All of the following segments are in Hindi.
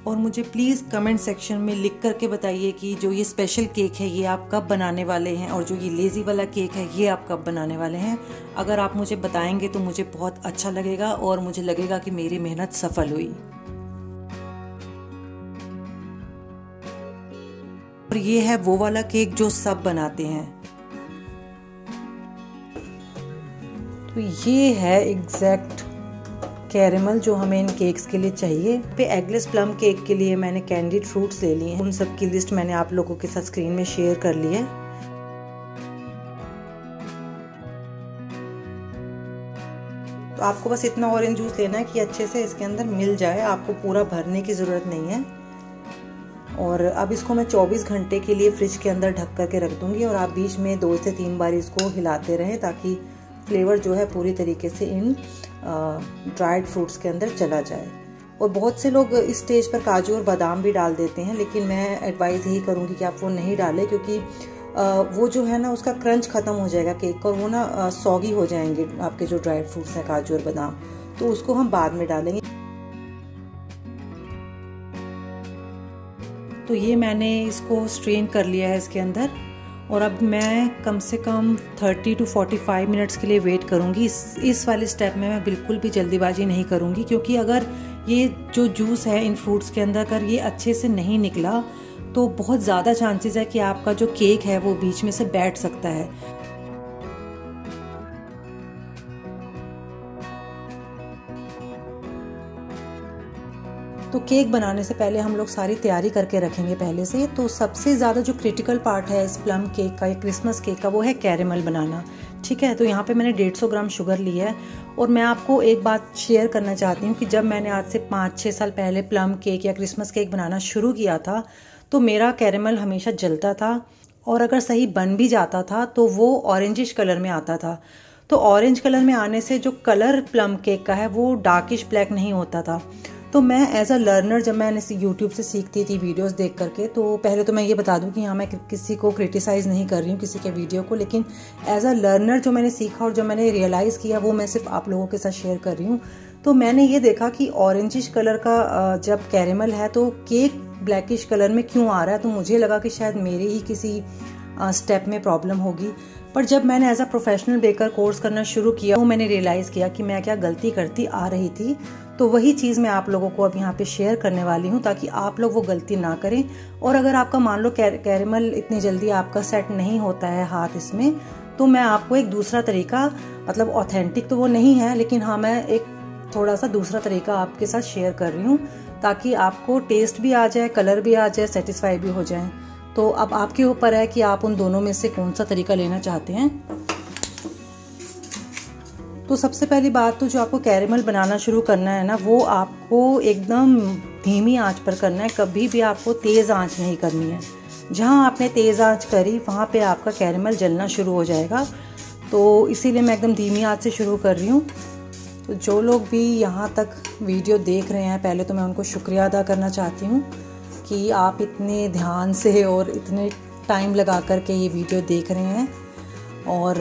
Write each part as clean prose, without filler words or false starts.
और मुझे प्लीज़ कमेंट सेक्शन में लिख करके बताइए कि जो ये स्पेशल केक है ये आप कब बनाने वाले हैं और जो ये लेज़ी वाला केक है ये आप कब बनाने वाले हैं। अगर आप मुझे बताएंगे तो मुझे बहुत अच्छा लगेगा और मुझे लगेगा कि मेरी मेहनत सफल हुई। और ये है वो वाला केक जो सब बनाते हैं। तो ये है एग्जैक्ट कैरेमल जो हमें इन केक्स के लिए चाहिए। पे एगलेस प्लम केक के लिए मैंने कैंडीड फ्रूट्स ले लिए हैं। उन सब की लिस्ट मैंने आप लोगों के साथ स्क्रीन में शेयर कर ली है। तो आपको बस इतना ऑरेंज जूस लेना है कि अच्छे से इसके अंदर मिल जाए, आपको पूरा भरने की ज़रूरत नहीं है। और अब इसको मैं 24 घंटे के लिए फ्रिज के अंदर ढक करके रख दूंगी और आप बीच में 2 से 3 बार इसको हिलाते रहें ताकि फ्लेवर जो है पूरी तरीके से इन ड्राइड फ्रूट्स के अंदर चला जाए। और बहुत से लोग इस स्टेज पर काजू और बादाम भी डाल देते हैं, लेकिन मैं एडवाइस यही करूँगी कि आप वो नहीं डालें, क्योंकि वो जो है ना उसका क्रंच ख़त्म हो जाएगा केक का और वो ना सॉगी हो जाएंगे आपके जो ड्राइड फ्रूट्स हैं काजू और बादाम, तो उसको हम बाद में डालेंगे। तो ये मैंने इसको स्ट्रेन कर लिया है इसके अंदर और अब मैं कम से कम 30 to 45 मिनट्स के लिए वेट करूँगी। इस वाले स्टेप में मैं बिल्कुल भी जल्दीबाजी नहीं करूँगी, क्योंकि अगर ये जो जूस है इन फ्रूट्स के अंदर अगर ये अच्छे से नहीं निकला तो बहुत ज़्यादा चांसेस है कि आपका जो केक है वो बीच में से बैठ सकता है। तो केक बनाने से पहले हम लोग सारी तैयारी करके रखेंगे पहले से। तो सबसे ज़्यादा जो क्रिटिकल पार्ट है इस प्लम केक का, या क्रिसमस केक का, वो है कैरेमल बनाना। ठीक है, तो यहाँ पे मैंने 150 ग्राम शुगर ली है और मैं आपको एक बात शेयर करना चाहती हूँ कि जब मैंने आज से 5-6 साल पहले प्लम केक या क्रिसमस केक बनाना शुरू किया था तो मेरा कैरेमल हमेशा जलता था और अगर सही बन भी जाता था तो वो ऑरेंजिश कलर में आता था। तो ऑरेंज कलर में आने से जो कलर प्लम केक का है वो डार्किश ब्लैक नहीं होता था। तो मैं एज अ लर्नर जब मैंने यूट्यूब से सीखती थी वीडियोस देख करके, तो पहले तो मैं ये बता दूं कि हाँ मैं किसी को क्रिटिसाइज़ नहीं कर रही हूँ किसी के वीडियो को, लेकिन एज अ लर्नर जो मैंने सीखा और जो मैंने रियलाइज़ किया वो मैं सिर्फ आप लोगों के साथ शेयर कर रही हूँ। तो मैंने ये देखा कि ऑरेंजिश कलर का जब कैरेमल है तो केक ब्लैकिश कलर में क्यों आ रहा है, तो मुझे लगा कि शायद मेरे ही किसी स्टेप में प्रॉब्लम होगी। पर जब मैंने as a professional baker course करना शुरू किया तो मैंने रियलाइज़ किया कि मैं क्या गलती करती आ रही थी। तो वही चीज़ मैं आप लोगों को अब यहाँ पे शेयर करने वाली हूँ ताकि आप लोग वो गलती ना करें। और अगर आपका मान लो कैरेमल इतनी जल्दी आपका सेट नहीं होता है हाथ इसमें, तो मैं आपको एक दूसरा तरीका, मतलब ऑथेंटिक तो वो नहीं है लेकिन हाँ मैं एक थोड़ा सा दूसरा तरीका आपके साथ शेयर कर रही हूँ ताकि आपको टेस्ट भी आ जाए, कलर भी आ जाए, सेटिस्फाई भी हो जाए। तो अब आपके ऊपर है कि आप उन दोनों में से कौन सा तरीका लेना चाहते हैं। तो सबसे पहली बात तो जो आपको कैरेमल बनाना शुरू करना है ना वो आपको एकदम धीमी आंच पर करना है, कभी भी आपको तेज़ आंच नहीं करनी है। जहां आपने तेज़ आंच करी वहां पे आपका कैरेमल जलना शुरू हो जाएगा। तो इसीलिए मैं एकदम धीमी आंच से शुरू कर रही हूँ। तो जो लोग भी यहाँ तक वीडियो देख रहे हैं, पहले तो मैं उनको शुक्रिया अदा करना चाहती हूँ कि आप इतने ध्यान से और इतने टाइम लगा कर के ये वीडियो देख रहे हैं। और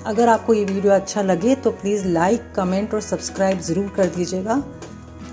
अगर आपको ये वीडियो अच्छा लगे तो प्लीज़ लाइक, कमेंट और सब्सक्राइब ज़रूर कर दीजिएगा।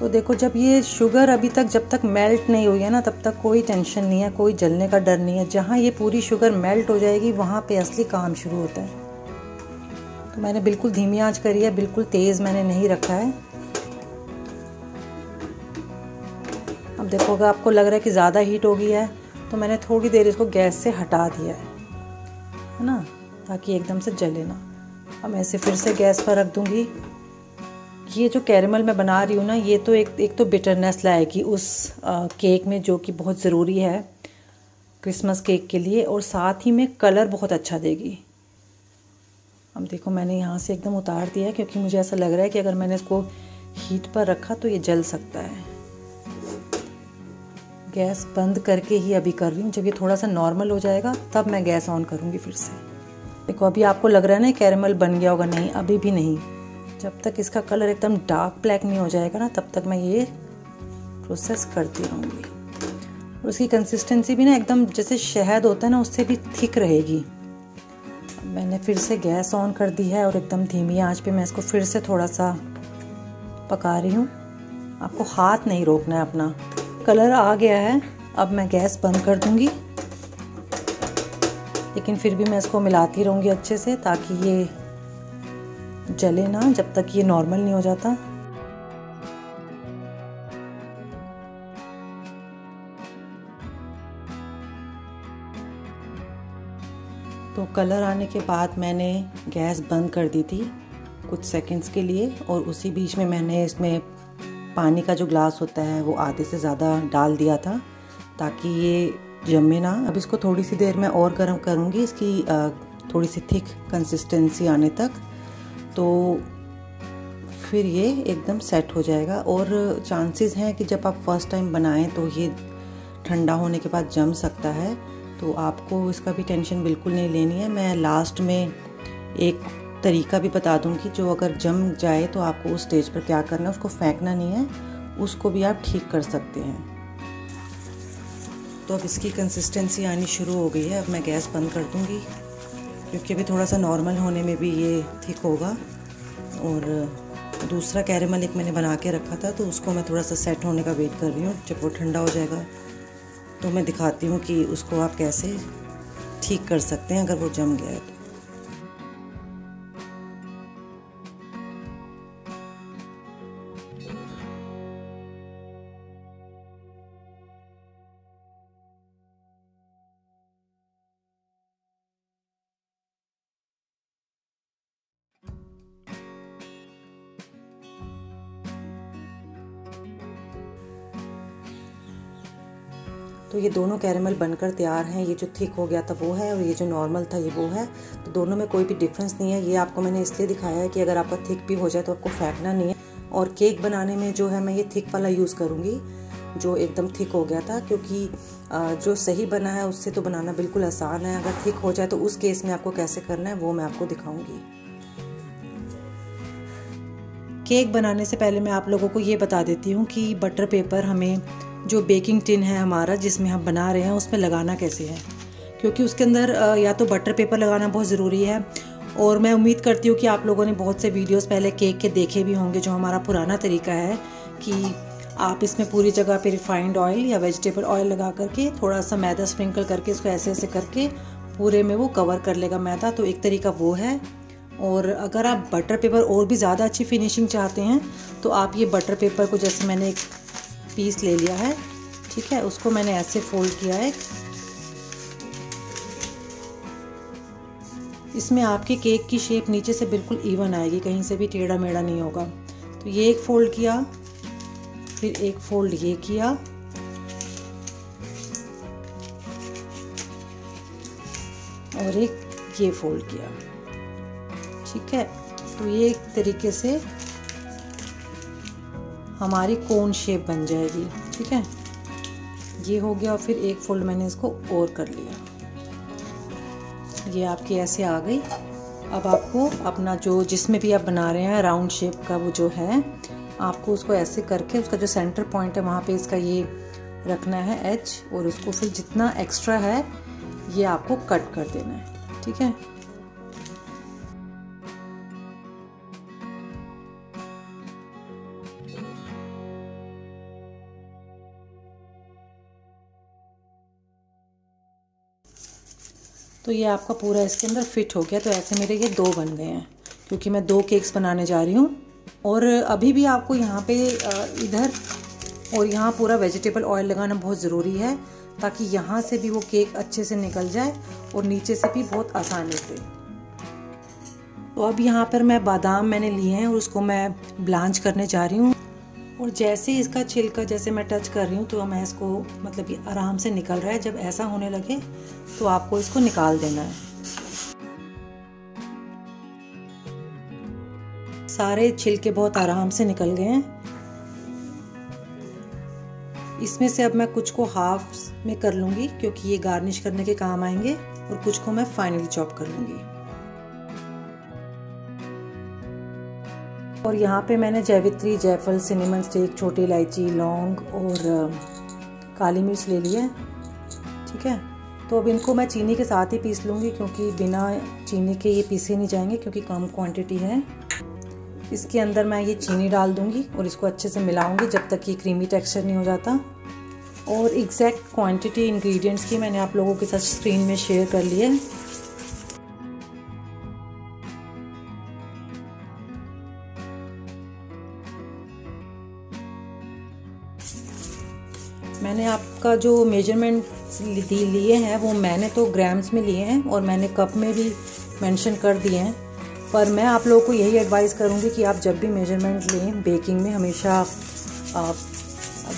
तो देखो जब ये शुगर अभी तक जब तक मेल्ट नहीं हुई है ना तब तक कोई टेंशन नहीं है, कोई जलने का डर नहीं है। जहाँ ये पूरी शुगर मेल्ट हो जाएगी वहाँ पे असली काम शुरू होता है। तो मैंने बिल्कुल धीमी आंच करी है, बिल्कुल तेज़ मैंने नहीं रखा है। अब देखो अगर आपको लग रहा है कि ज़्यादा हीट हो गई है तो मैंने थोड़ी देर इसको गैस से हटा दिया है ना, ताकि एकदम से जले ना। अब मैं इसे फिर से गैस पर रख दूंगी। ये जो कैरेमल मैं बना रही हूँ ना ये तो एक तो बिटरनेस लाएगी उस केक में जो कि बहुत ज़रूरी है क्रिसमस केक के लिए, और साथ ही में कलर बहुत अच्छा देगी। अब देखो मैंने यहाँ से एकदम उतार दिया है क्योंकि मुझे ऐसा लग रहा है कि अगर मैंने इसको हीट पर रखा तो ये जल सकता है। गैस बंद करके ही अभी कर रही हूँ, जब ये थोड़ा सा नॉर्मल हो जाएगा तब मैं गैस ऑन करूँगी फिर से। देखो अभी आपको लग रहा है ना कैरेमल बन गया होगा, नहीं अभी भी नहीं। जब तक इसका कलर एकदम डार्क ब्लैक नहीं हो जाएगा ना तब तक मैं ये प्रोसेस करती रहूँगी। और उसकी कंसिस्टेंसी भी ना एकदम जैसे शहद होता है ना उससे भी थिक रहेगी। मैंने फिर से गैस ऑन कर दी है और एकदम धीमी आंच पे मैं इसको फिर से थोड़ा सा पका रही हूँ। आपको हाथ नहीं रोकना है अपना, कलर आ गया है, अब मैं गैस बंद कर दूंगी, लेकिन फिर भी मैं इसको मिलाती रहूँगी अच्छे से ताकि ये जले ना जब तक ये नॉर्मल नहीं हो जाता। तो कलर आने के बाद मैंने गैस बंद कर दी थी कुछ सेकंड्स के लिए, और उसी बीच में मैंने इसमें पानी का जो ग्लास होता है वो आधे से ज़्यादा डाल दिया था ताकि ये जमे ना। अब इसको थोड़ी सी देर में और गर्म करूँगी, इसकी थोड़ी सी थिक कंसिस्टेंसी आने तक, तो फिर ये एकदम सेट हो जाएगा। और चांसेस हैं कि जब आप फर्स्ट टाइम बनाएं तो ये ठंडा होने के बाद जम सकता है, तो आपको इसका भी टेंशन बिल्कुल नहीं लेनी है। मैं लास्ट में एक तरीका भी बता दूंगी जो अगर जम जाए तो आपको उस स्टेज पर क्या करना है, उसको फेंकना नहीं है, उसको भी आप ठीक कर सकते हैं। तो अब इसकी कंसिस्टेंसी आनी शुरू हो गई है। अब मैं गैस बंद कर दूंगी क्योंकि अभी थोड़ा सा नॉर्मल होने में भी ये थिक होगा। और दूसरा कैरेमल एक मैंने बना के रखा था, तो उसको मैं थोड़ा सा सेट होने का वेट कर रही हूँ। जब वो ठंडा हो जाएगा तो मैं दिखाती हूँ कि उसको आप कैसे ठीक कर सकते हैं अगर वो जम गया है। तो ये दोनों कैरेमल बनकर तैयार हैं। ये जो थिक हो गया था वो है, और ये जो नॉर्मल था ये वो है। तो दोनों में कोई भी डिफरेंस नहीं है। ये आपको मैंने इसलिए दिखाया है कि अगर आपका थिक भी हो जाए तो आपको फेंकना नहीं है। और केक बनाने में जो है मैं ये थिक वाला यूज़ करूँगी जो एकदम थिक हो गया था, क्योंकि जो सही बना है उससे तो बनाना बिल्कुल आसान है। अगर थिक हो जाए तो उस केस में आपको कैसे करना है वो मैं आपको दिखाऊँगी। केक बनाने से पहले मैं आप लोगों को ये बता देती हूँ कि बटर पेपर हमें जो बेकिंग टिन है हमारा जिसमें हम बना रहे हैं उसमें लगाना कैसे है, क्योंकि उसके अंदर या तो बटर पेपर लगाना बहुत ज़रूरी है। और मैं उम्मीद करती हूँ कि आप लोगों ने बहुत से वीडियोस पहले केक के देखे भी होंगे, जो हमारा पुराना तरीका है कि आप इसमें पूरी जगह पे रिफाइंड ऑयल या वेजिटेबल ऑयल लगा करके थोड़ा सा मैदा स्प्रिंकल करके इसको ऐसे ऐसे करके पूरे में वो कवर कर लेगा मैदा। तो एक तरीका वो है। और अगर आप बटर पेपर और भी ज़्यादा अच्छी फिनिशिंग चाहते हैं तो आप ये बटर पेपर को, जैसे मैंने एक पीस ले लिया है, ठीक है, उसको मैंने ऐसे फोल्ड किया है। इसमें आपके केक की शेप नीचे से बिल्कुल इवन आएगी, कहीं से भी टेढ़ा मेढ़ा नहीं होगा। तो ये एक फोल्ड किया, फिर एक फोल्ड ये किया, और एक ये फोल्ड किया, ठीक है। तो ये एक तरीके से हमारी कोन शेप बन जाएगी, ठीक है। ये हो गया, और फिर एक फोल्ड मैंने इसको और कर लिया। ये आपकी ऐसे आ गई। अब आपको अपना जो जिसमें भी आप बना रहे हैं राउंड शेप का वो जो है, आपको उसको ऐसे करके उसका जो सेंटर पॉइंट है वहाँ पे इसका ये रखना है एज, और उसको फिर जितना एक्स्ट्रा है ये आपको कट कर देना है, ठीक है। तो ये आपका पूरा इसके अंदर फिट हो गया। तो ऐसे मेरे ये 2 बन गए हैं, क्योंकि मैं 2 केक्स बनाने जा रही हूँ। और अभी भी आपको यहाँ पे इधर और यहाँ पूरा वेजिटेबल ऑयल लगाना बहुत ज़रूरी है, ताकि यहाँ से भी वो केक अच्छे से निकल जाए और नीचे से भी बहुत आसानी से। तो अब यहाँ पर मैं बादाम मैंने लिए हैं और उसको मैं ब्लांच करने जा रही हूँ। और जैसे इसका छिलका जैसे मैं टच कर रही हूँ तो मैं इसको, मतलब ये आराम से निकल रहा है। जब ऐसा होने लगे तो आपको इसको निकाल देना है। सारे छिलके बहुत आराम से निकल गए हैं। इसमें से अब मैं कुछ को हाफ में कर लूँगी, क्योंकि ये गार्निश करने के काम आएंगे, और कुछ को मैं फाइनली चॉप कर लूँगी। और यहाँ पे मैंने जैवित्री, जायफल, सिनेमन स्टिक, छोटी इलायची, लौंग और काली मिर्च ले ली है, ठीक है। तो अब इनको मैं चीनी के साथ ही पीस लूँगी, क्योंकि बिना चीनी के ये पीसे नहीं जाएंगे, क्योंकि कम क्वांटिटी है। इसके अंदर मैं ये चीनी डाल दूँगी और इसको अच्छे से मिलाऊँगी जब तक ये क्रीमी टेक्सचर नहीं हो जाता। और एग्जैक्ट क्वांटिटी इंग्रेडिएंट्स की मैंने आप लोगों के साथ स्क्रीन में शेयर कर ली है। मैंने आपका जो मेजरमेंट्स लिए हैं वो मैंने तो ग्राम्स में लिए हैं और मैंने कप में भी मेंशन कर दिए हैं, पर मैं आप लोगों को यही एडवाइस करूँगी कि आप जब भी मेजरमेंट लें बेकिंग में हमेशा आप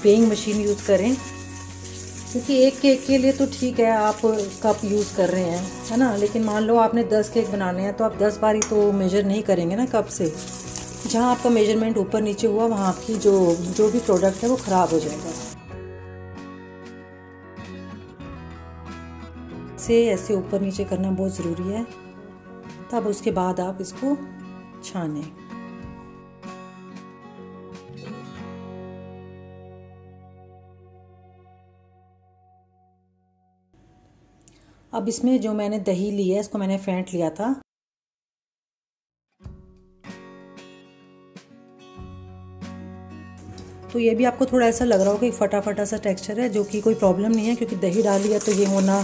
वेइंग मशीन यूज़ करें, क्योंकि एक केक के लिए तो ठीक है आप कप यूज़ कर रहे हैं, है ना, लेकिन मान लो आपने 10 केक बनाने हैं तो आप 10 बार ही तो मेजर नहीं करेंगे ना कप से। जहाँ आपका मेजरमेंट ऊपर नीचे हुआ वहाँ आपकी जो भी प्रोडक्ट है वो ख़राब हो जाएगा। से ऐसे ऊपर नीचे करना बहुत ज़रूरी है, तब उसके बाद आप इसको छानें। अब इसमें जो मैंने दही ली है इसको मैंने फेंट लिया था। तो ये भी आपको थोड़ा ऐसा लग रहा होगा कि फटा फटा सा टेक्सचर है, जो कि कोई प्रॉब्लम नहीं है क्योंकि दही डाली है तो ये होना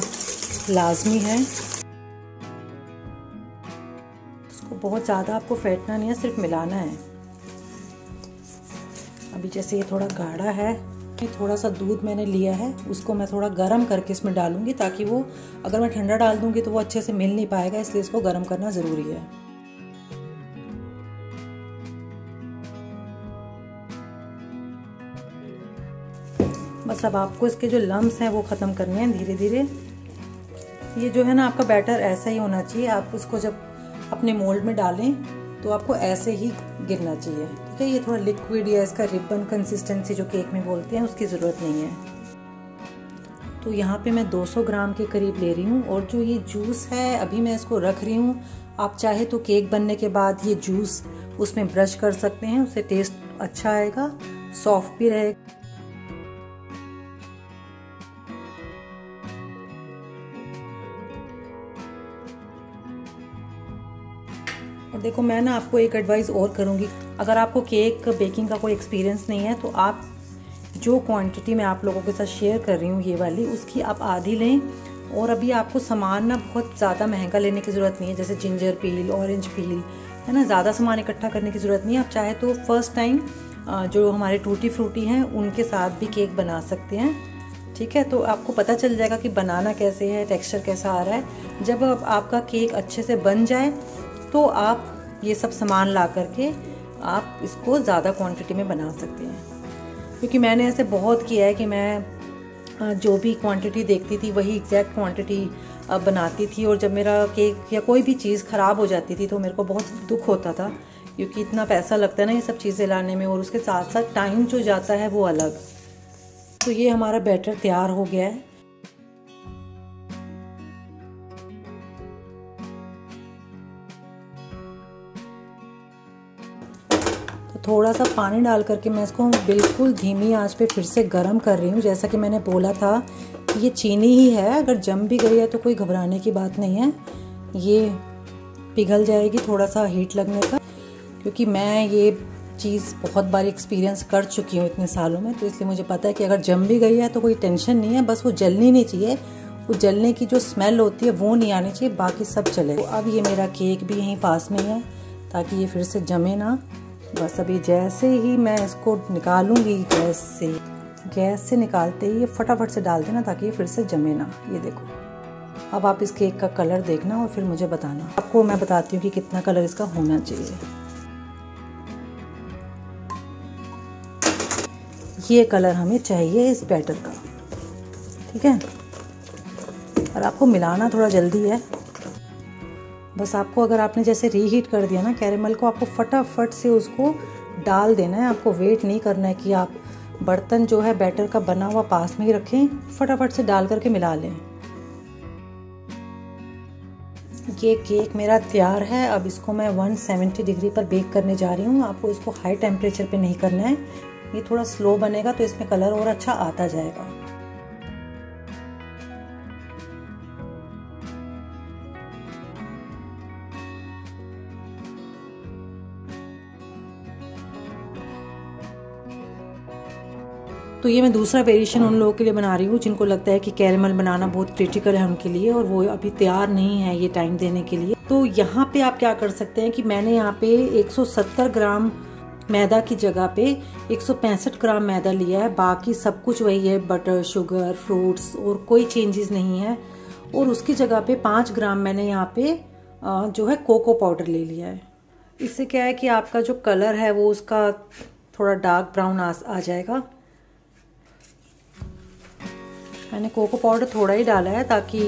लाजमी है। इसको बहुत ज़्यादा आपको फेंटना नहीं है, सिर्फ मिलाना है। अभी जैसे ये थोड़ा गाढ़ा है, थोड़ा सा दूध मैंने लिया है उसको मैं थोड़ा गर्म करके इसमें डालूंगी, ताकि वो अगर मैं ठंडा डाल दूंगी तो वो अच्छे से मिल नहीं पाएगा, इसलिए इसको गर्म करना ज़रूरी है। बस अब आपको इसके जो लम्स हैं वो ख़त्म करने हैं धीरे धीरे। ये जो है ना आपका बैटर ऐसा ही होना चाहिए, आप उसको जब अपने मोल्ड में डालें तो आपको ऐसे ही गिरना चाहिए, ठीक है। ये थोड़ा लिक्विड या इसका रिबन कंसिस्टेंसी जो केक में बोलते हैं उसकी ज़रूरत नहीं है। तो यहाँ पे मैं 200 ग्राम के करीब ले रही हूँ, और जो ये जूस है अभी मैं इसको रख रही हूँ। आप चाहे तो केक बनने के बाद ये जूस उसमें ब्रश कर सकते हैं, उससे टेस्ट अच्छा आएगा, सॉफ्ट भी रहेगा। और देखो मैं ना आपको एक एडवाइस और करूँगी, अगर आपको केक बेकिंग का कोई एक्सपीरियंस नहीं है तो आप जो क्वांटिटी मैं आप लोगों के साथ शेयर कर रही हूँ ये वाली, उसकी आप आधी लें। और अभी आपको सामान ना बहुत ज़्यादा महंगा लेने की ज़रूरत नहीं है, जैसे जिंजर पील, ऑरेंज पील, है ना, ज़्यादा सामान इकट्ठा करने की ज़रूरत नहीं है। आप चाहे तो फर्स्ट टाइम जो हमारे टूटी फ्रूटी हैं उनके साथ भी केक बना सकते हैं, ठीक है। तो आपको पता चल जाएगा कि बनाना कैसे है, टेक्सचर कैसा आ रहा है। जब आपका केक अच्छे से बन जाए तो आप ये सब सामान ला करके आप इसको ज़्यादा क्वांटिटी में बना सकते हैं, क्योंकि मैंने ऐसे बहुत किया है कि मैं जो भी क्वांटिटी देखती थी वही एग्जैक्ट क्वांटिटी बनाती थी, और जब मेरा केक या कोई भी चीज़ ख़राब हो जाती थी तो मेरे को बहुत दुख होता था, क्योंकि इतना पैसा लगता है ना ये सब चीज़ें लाने में, और उसके साथ साथ टाइम जो जाता है वो अलग। तो ये हमारा बैटर तैयार हो गया है। थोड़ा सा पानी डाल करके मैं इसको बिल्कुल धीमी आंच पे फिर से गर्म कर रही हूँ। जैसा कि मैंने बोला था कि ये चीनी ही है, अगर जम भी गई है तो कोई घबराने की बात नहीं है, ये पिघल जाएगी थोड़ा सा हीट लगने पर, क्योंकि मैं ये चीज़ बहुत बार एक्सपीरियंस कर चुकी हूँ इतने सालों में, तो इसलिए मुझे पता है कि अगर जम भी गई है तो कोई टेंशन नहीं है, बस वो जलनी नहीं चाहिए, वो जलने की जो स्मेल होती है वो नहीं आनी चाहिए, बाकी सब चले। तो अब ये मेरा केक भी यहीं पास में है ताकि ये फिर से जमे ना। बस अभी जैसे ही मैं इसको निकालूंगी गैस से निकालते ही ये फटाफट से डाल देना ताकि ये फिर से जमे ना। ये देखो, अब आप इस केक का कलर देखना और फिर मुझे बताना। आपको मैं बताती हूँ कि कितना कलर इसका होना चाहिए। ये कलर हमें चाहिए इस बैटर का, ठीक है। और आपको मिलाना थोड़ा जल्दी है, बस आपको अगर आपने जैसे रीहीट कर दिया ना कैरेमल को, आपको फटाफट से उसको डाल देना है। आपको वेट नहीं करना है कि आप बर्तन जो है बैटर का बना हुआ पास में ही रखें, फटाफट से डाल करके मिला लें। ये केक मेरा तैयार है। अब इसको मैं 170 डिग्री पर बेक करने जा रही हूँ। आपको इसको हाई टेम्परेचर पे नहीं करना है, ये थोड़ा स्लो बनेगा तो इसमें कलर और अच्छा आता जाएगा। तो ये मैं दूसरा वेरिएशन उन लोगों के लिए बना रही हूँ जिनको लगता है कि कैरेमल बनाना बहुत क्रिटिकल है उनके लिए और वो अभी तैयार नहीं है ये टाइम देने के लिए। तो यहाँ पे आप क्या कर सकते हैं कि मैंने यहाँ पे 170 ग्राम मैदा की जगह पे 165 ग्राम मैदा लिया है। बाकी सब कुछ वही है, बटर, शुगर, फ्रूट्स और कोई चेंजेस नहीं है। और उसकी जगह पे 5 ग्राम मैंने यहाँ पे जो है कोको पाउडर ले लिया है। इससे क्या है कि आपका जो कलर है वो उसका थोड़ा डार्क ब्राउन आ जाएगा। मैंने कोको पाउडर थोड़ा ही डाला है ताकि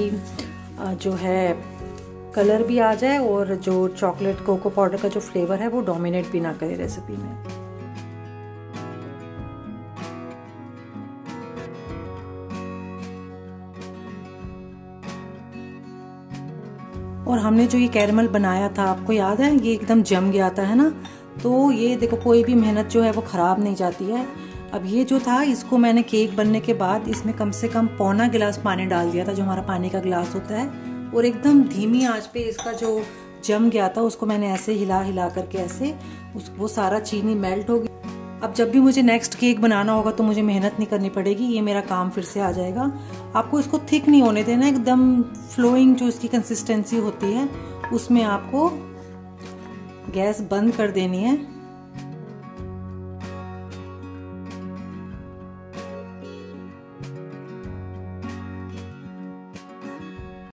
जो है कलर भी आ जाए और जो चॉकलेट कोको पाउडर का जो फ्लेवर है वो डोमिनेट भी ना करे रेसिपी में। और हमने जो ये कैरेमल बनाया था आपको याद है, ये एकदम जम गया था, है ना। तो ये देखो कोई भी मेहनत जो है वो ख़राब नहीं जाती है। अब ये जो था इसको मैंने केक बनने के बाद इसमें कम से कम पौना गिलास पानी डाल दिया था, जो हमारा पानी का गिलास होता है, और एकदम धीमी आंच पे इसका जो जम गया था उसको मैंने ऐसे हिला हिला करके ऐसे वो सारा चीनी मेल्ट हो गई। अब जब भी मुझे नेक्स्ट केक बनाना होगा तो मुझे मेहनत नहीं करनी पड़ेगी, ये मेरा काम फिर से आ जाएगा। आपको इसको थिक नहीं होने देना, एकदम फ्लोइंग जो इसकी कंसिस्टेंसी होती है उसमें आपको गैस बंद कर देनी है।